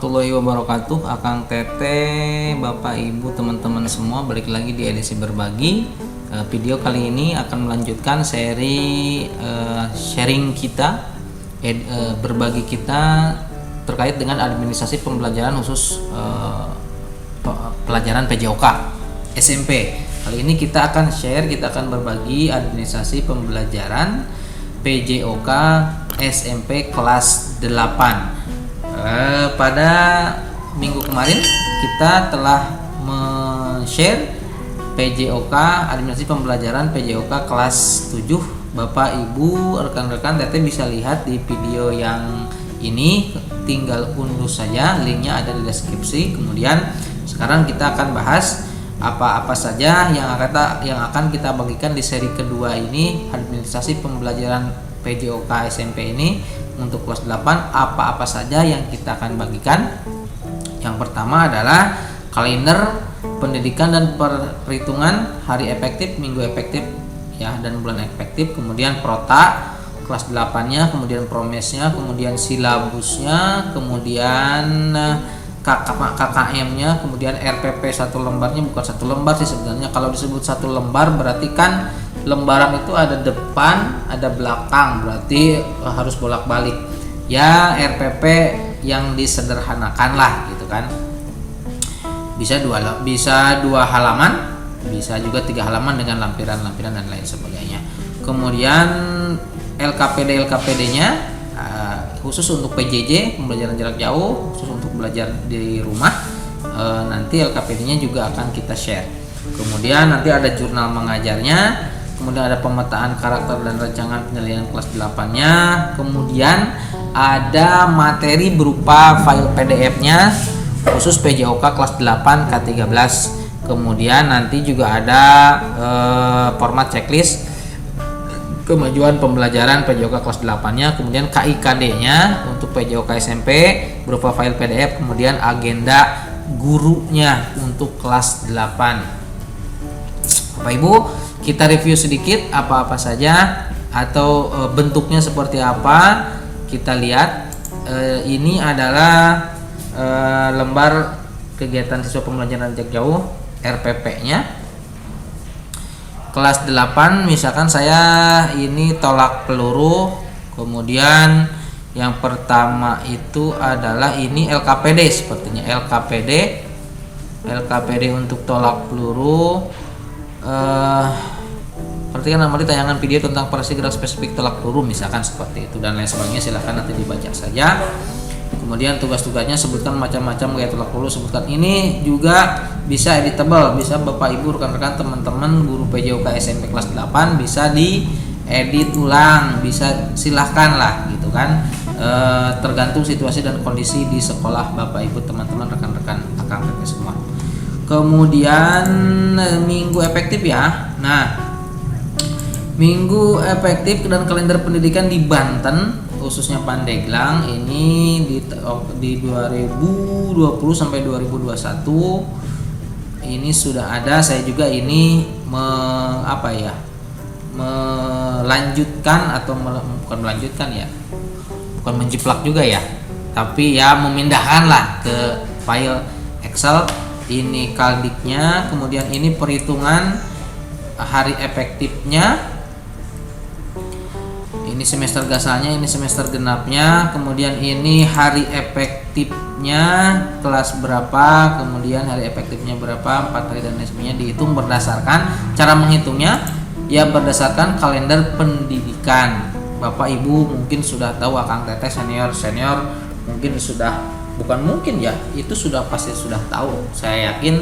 warahmatullahi wabarakatuh. Akang Teteh, Bapak Ibu, teman-teman semua, balik lagi di edisi berbagi. Video kali ini akan melanjutkan seri sharing kita, berbagi kita terkait dengan administrasi pembelajaran khusus pelajaran PJOK SMP. Kali ini kita akan berbagi administrasi pembelajaran PJOK SMP kelas 8. Pada minggu kemarin kita telah men-share PJOK, administrasi pembelajaran PJOK kelas 7. Bapak Ibu, rekan-rekan Teteh bisa lihat di video yang ini, tinggal unduh saja, linknya ada di deskripsi. Kemudian sekarang kita akan bahas apa-apa saja yang akan kita bagikan di seri kedua ini, administrasi pembelajaran PJOK SMP ini untuk kelas 8. Apa-apa saja yang kita akan bagikan? Yang pertama adalah kalender pendidikan dan perhitungan hari efektif, minggu efektif ya, dan bulan efektif. Kemudian prota kelas 8-nya, kemudian promesnya, kemudian silabusnya, kemudian KKM-nya, kemudian RPP satu lembarnya. Bukan satu lembar sih sebenarnya, kalau disebut satu lembar berarti kan lembaran itu ada depan, ada belakang, berarti harus bolak-balik ya. RPP yang disederhanakan lah gitu kan, bisa dua halaman, bisa juga 3 halaman dengan lampiran-lampiran dan lain sebagainya. Kemudian LKPD-nya khusus untuk PJJ, pembelajaran jarak jauh, khusus untuk belajar di rumah. Nanti LKPD-nya juga akan kita share. Kemudian nanti ada jurnal mengajarnya, kemudian ada pemetaan karakter dan rancangan penilaian kelas 8-nya, kemudian ada materi berupa file PDF-nya khusus PJOK kelas 8 K13. Kemudian nanti juga ada format checklist kemajuan pembelajaran PJOK kelas 8-nya, kemudian KIKD-nya untuk PJOK SMP berupa file PDF, kemudian agenda gurunya untuk kelas 8. Bapak Ibu, kita review sedikit apa-apa saja atau bentuknya seperti apa. Kita lihat ini adalah lembar kegiatan siswa pembelajaran jarak jauh RPP-nya kelas 8. Misalkan saya ini tolak peluru, kemudian yang pertama itu adalah ini LKPD, sepertinya LKPD untuk tolak peluru. Perhatikan nanti tayangan video tentang operasi gerak spesifik tolak peluru, misalkan seperti itu dan lain sebagainya, silahkan nanti dibaca saja. Kemudian tugas-tugasnya sebutkan macam-macam gaya tolak peluru, sebutkan. Ini juga bisa editable, bisa Bapak Ibu, rekan-rekan, teman-teman guru PJOK SMP kelas 8 bisa diedit ulang, bisa silahkan lah gitu kan. Tergantung situasi dan kondisi di sekolah Bapak Ibu, teman-teman, rekan-rekan Akang Teteh semua. Kemudian minggu efektif ya. Nah, minggu efektif dan kalender pendidikan di Banten, khususnya Pandeglang, ini di 2020 sampai 2021 ini sudah ada. Saya juga ini melanjutkan atau bukan melanjutkan ya, bukan menjiplak juga ya, tapi ya memindahkan lah ke file Excel. Ini kaldiknya, kemudian ini perhitungan hari efektifnya, ini semester gasalnya, ini semester genapnya, kemudian ini hari efektifnya kelas berapa, kemudian hari efektifnya berapa, 4 hari dan lain sebagainya. Dihitung berdasarkan, cara menghitungnya ya berdasarkan kalender pendidikan. Bapak Ibu mungkin sudah tahu, Akang Teteh senior mungkin sudah, bukan mungkin ya, itu sudah pasti sudah tahu. Saya yakin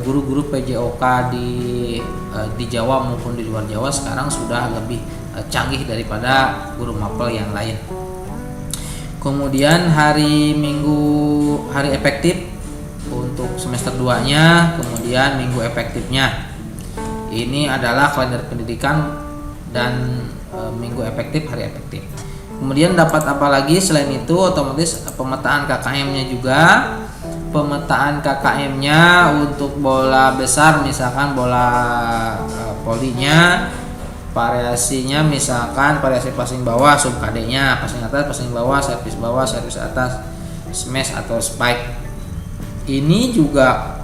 guru-guru PJOK di Jawa maupun di luar Jawa sekarang sudah lebih canggih daripada guru mapel yang lain. Kemudian hari efektif untuk semester 2-nya, kemudian minggu efektifnya. Ini adalah kalender pendidikan dan minggu efektif, hari efektif. Kemudian dapat apa lagi selain itu? Otomatis pemetaan KKM-nya juga. Pemetaan KKM-nya untuk bola besar, misalkan bola polinya, variasinya misalkan variasi passing bawah, sub KD-nya, passing atas, passing bawah, servis atas, smash atau spike. Ini juga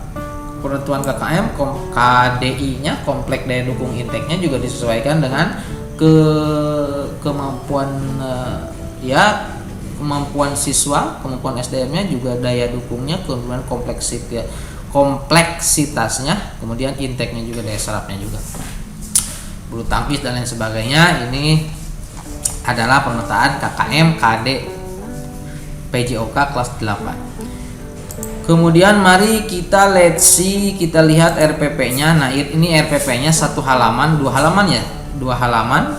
penentuan KKM KDI-nya, komplek daya dukung intake-nya juga disesuaikan dengan kemampuan kemampuan siswa, kemampuan SDM-nya, juga daya dukungnya, kemudian kompleksitasnya, kemudian intake-nya juga, daya serapnya juga, bulu tangkis dan lain sebagainya. Ini adalah pemetaan KKM KD PJOK kelas 8. Kemudian mari kita kita lihat RPP-nya. Nah, ini RPP-nya 1 halaman, 2 halaman ya, 2 halaman.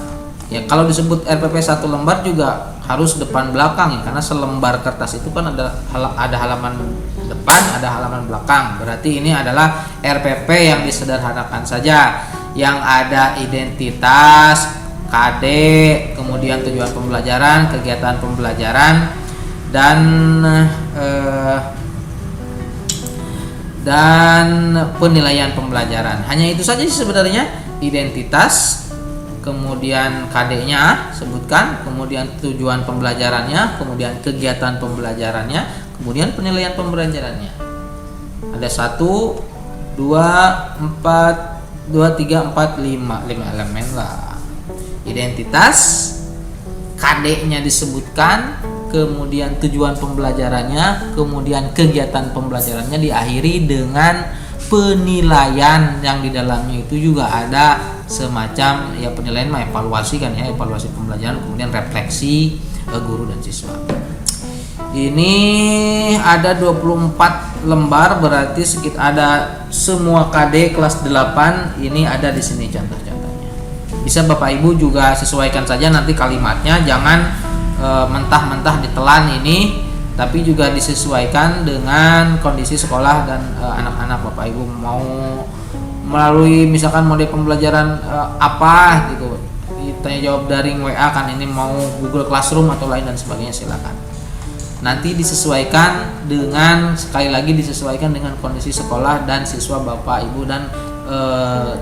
Ya, kalau disebut RPP 1 lembar juga harus depan belakang ya, karena selembar kertas itu kan ada halaman depan, ada halaman belakang. Berarti ini adalah RPP yang disederhanakan saja, yang ada identitas, KD, kemudian tujuan pembelajaran, kegiatan pembelajaran, dan penilaian pembelajaran. Hanya itu saja sih sebenarnya. Identitas, kemudian KD-nya sebutkan, kemudian tujuan pembelajarannya, kemudian kegiatan pembelajarannya, kemudian penilaian pembelajarannya. Ada 1, 2, 3, 4, 5 elemen lah. Identitas, KD-nya disebutkan, kemudian tujuan pembelajarannya, kemudian kegiatan pembelajarannya, diakhiri dengan penilaian yang di dalamnya itu juga ada semacam ya penilaian evaluasi kan ya, evaluasi pembelajaran, kemudian refleksi guru dan siswa. Ini ada 24 lembar, berarti sekitar ada semua KD kelas 8 ini ada di sini contoh-contohnya. Bisa Bapak Ibu juga sesuaikan saja nanti kalimatnya, jangan mentah-mentah ditelan ini, tapi juga disesuaikan dengan kondisi sekolah dan anak-anak. Bapak Ibu mau melalui misalkan model pembelajaran apa gitu, tanya jawab daring WA kan, ini mau Google Classroom atau lain dan sebagainya, silakan. Nanti disesuaikan dengan, sekali lagi disesuaikan dengan kondisi sekolah dan siswa Bapak Ibu dan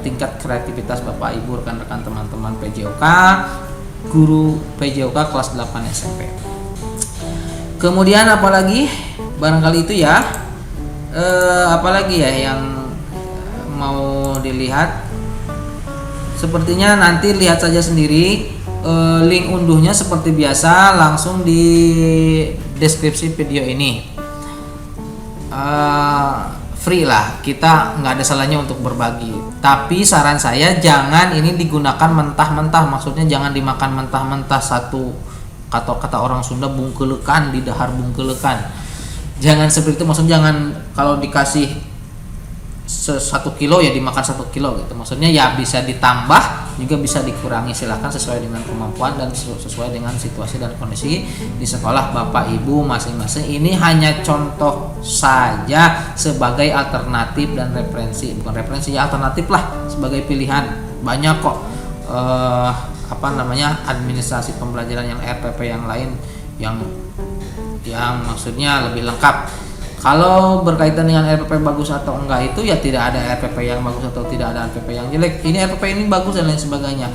tingkat kreativitas Bapak Ibu, rekan-rekan teman-teman PJOK, guru PJOK kelas 8 SMP. Kemudian apalagi barangkali itu ya, apalagi ya yang mau dilihat. Sepertinya nanti lihat saja sendiri, link unduhnya seperti biasa langsung di deskripsi video ini. Free lah, kita nggak ada salahnya untuk berbagi. Tapi saran saya jangan ini digunakan mentah-mentah, maksudnya jangan dimakan mentah-mentah. Satu kata orang Sunda, bungkelekan, di dahar bungkelekan. Jangan seperti itu, maksudnya jangan kalau dikasih 1 kilo ya dimakan 1 kilo gitu. Maksudnya ya bisa ditambah juga bisa dikurangi, silahkan sesuai dengan kemampuan dan sesuai dengan situasi dan kondisi di sekolah Bapak Ibu masing-masing. Ini hanya contoh saja sebagai alternatif dan referensi, bukan referensi ya, alternatif lah sebagai pilihan. Banyak kok administrasi pembelajaran yang RPP yang lain yang maksudnya lebih lengkap. Kalau berkaitan dengan RPP bagus atau enggak itu ya tidak ada RPP yang bagus atau tidak ada RPP yang jelek. Ini RPP ini bagus dan lain sebagainya.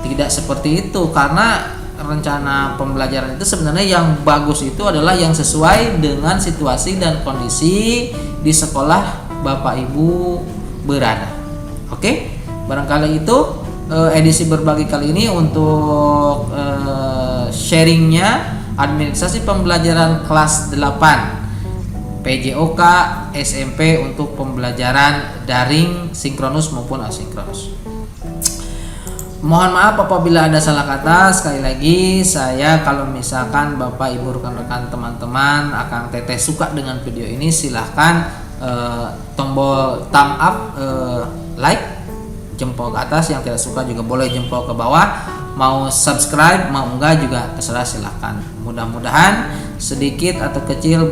Tidak seperti itu, karena rencana pembelajaran itu sebenarnya yang bagus itu adalah yang sesuai dengan situasi dan kondisi di sekolah Bapak Ibu berada. Oke? Barangkali itu edisi berbagi kali ini untuk sharingnya administrasi pembelajaran kelas 8 PJOK SMP untuk pembelajaran daring sinkronus maupun asinkronus. Mohon maaf apabila ada salah kata. Sekali lagi saya, kalau misalkan Bapak Ibu rekan-rekan teman-teman Akang Teteh suka dengan video ini, silahkan tombol thumb up, like, jempol ke atas. Yang tidak suka juga boleh jempol ke bawah. Mau subscribe mau enggak juga terserah, silahkan. Mudah-mudahan sedikit atau kecil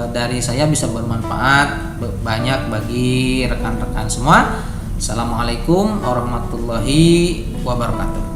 dari saya bisa bermanfaat banyak bagi rekan-rekan semua. Assalamualaikum warahmatullahi wabarakatuh.